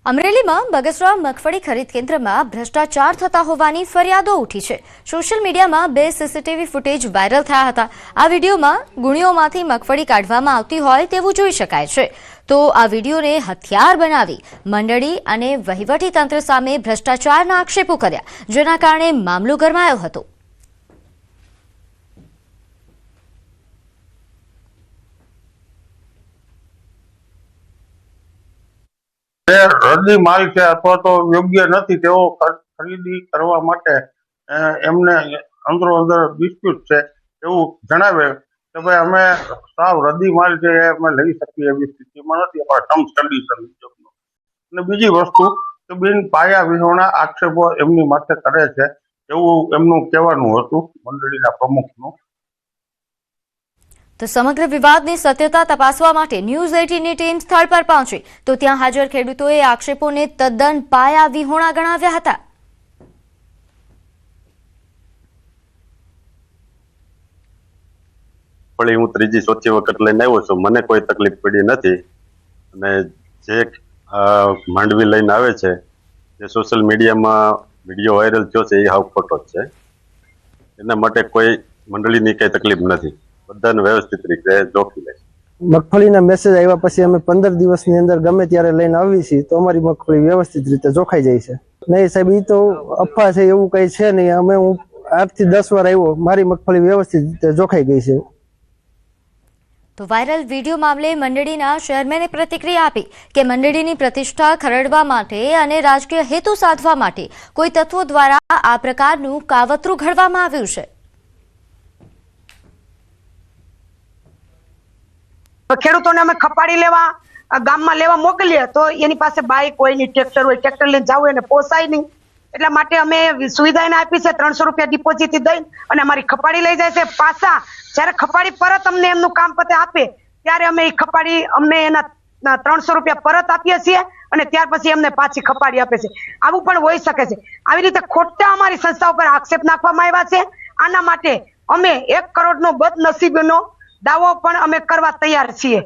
અમરેલીમાં બગસરા મગફળી ખરીદ કેન્દ્રમાં ભ્રષ્ટાચાર થતા હોવાની ફરિયાદો ઉઠી છે। સોશિયલ મીડિયામાં 2 સીસીટીવી ફૂટેજ વાયરલ થયા હતા। આ વિડીયોમાં ગુણીઓમાંથી મગફળી કાઢવામાં આવતી હોય તેવું જોઈ શકાય છે। તો આ વિડીયોને હથિયાર બનાવી મંડળી અને વહીવટી તંત્ર સામે ભ્રષ્ટાચારના આક્ષેપો કર્યા, જેના કારણે મામલો ગરમાયો હતો। રद्दी माल છે અથવા તો યોગ્ય નથી તેઓ ખરીદી કરવા માટે એમને અંદરો અંદર ડિસ્પ્યુટ છે એવું જણાવે કે ભાઈ અમે સાવ રद्दी માલ છે એ અમે લઈ શકીએ એવી સ્થિતિમાં નથી અમારા ટર્મ્સ કન્ડિશન મુજબનો। અને બીજી વસ્તુ કે બિન પાયા વિહોણા આક્ષેપો એમની માથે કરે છે એવું એમનું કહેવાનું હતું મંડળીના પ્રમુખનું। તો સમગ્ર વિવાદની સત્યતા તપાસવા માટે ન્યૂઝ 18ની ટીમ સ્થળ પર પહોંચી તો ત્યાં હાજર ખેડૂતોએ આક્ષેપોને તદ્દન પાયા વિહોણા ગણાવ્યા હતા। પણ હું ત્રીજી ચોથી વખત લઈને આવ્યો છું, મને કોઈ તકલીફ પડી નથી। અને જે માંડવી લઈને આવે છે જે સોશિયલ મીડિયામાં વિડીયો વાયરલ થયો છે એ હાવ ખોટો જ છે। એના માટે કોઈ મંડળીની કઈ તકલીફ નથી, બધાને વ્યવસ્થિત રીતે જોખી લે છે। મગફળીના મેસેજ આવ્યા પછી અમે 15 દિવસની અંદર ગમે ત્યારે લઈને આવી છીએ તો અમારી મગફળી વ્યવસ્થિત રીતે જોખાઈ જાય છે। નહીં સાહેબ, એ તો અફવા છે, એવું કઈ છે નહીં। અમે હું 8 થી 10 વાર આવ્યો, મારી મગફળી વ્યવસ્થિત રીતે જોખાઈ ગઈ છે। તો વાયરલ વિડીયો મામલે મંડળીના ચેરમેને પ્રતિક્રિયા આપી કે મંડળીની પ્રતિષ્ઠા ખરડવા માટે અને રાજકીય હેતુ સાધવા માટે કોઈ તત્વો દ્વારા આ પ્રકારનું કાવતરું ઘડવામાં આવ્યું છે। ખેડૂતોને અમે ખપાડી લેવા ગામમાં લેવા મોકલીએ તો એની પાસે બાઇક હોય ની ટ્રેક્ટર હોય, ટ્રેક્ટર લઈને જવું એને પોસાય નહીં, એટલા માટે અમે સુવિધા એને આપી છે। 300 રૂપિયા ડિપોઝિટ દઈને અને અમારી ખપાડી લઈ જાય છે પાછા। જ્યારે ખપાડી પરત અમને એમનું કામ પતે આપે ત્યારે અમે એ ખપાડી અમને એના 300 રૂપિયા પરત આપીએ છીએ અને ત્યાર પછી એમને પાછી ખપાડી આપે છે। આવું પણ હોઈ શકે છે। આવી રીતે ખોટા અમારી સંસ્થા ઉપર આક્ષેપ નાખવામાં આવ્યા છે। આના માટે અમે 1 કરોડનો બદનસીબનો દાવો પણ અમે કરવા તૈયાર છીએ।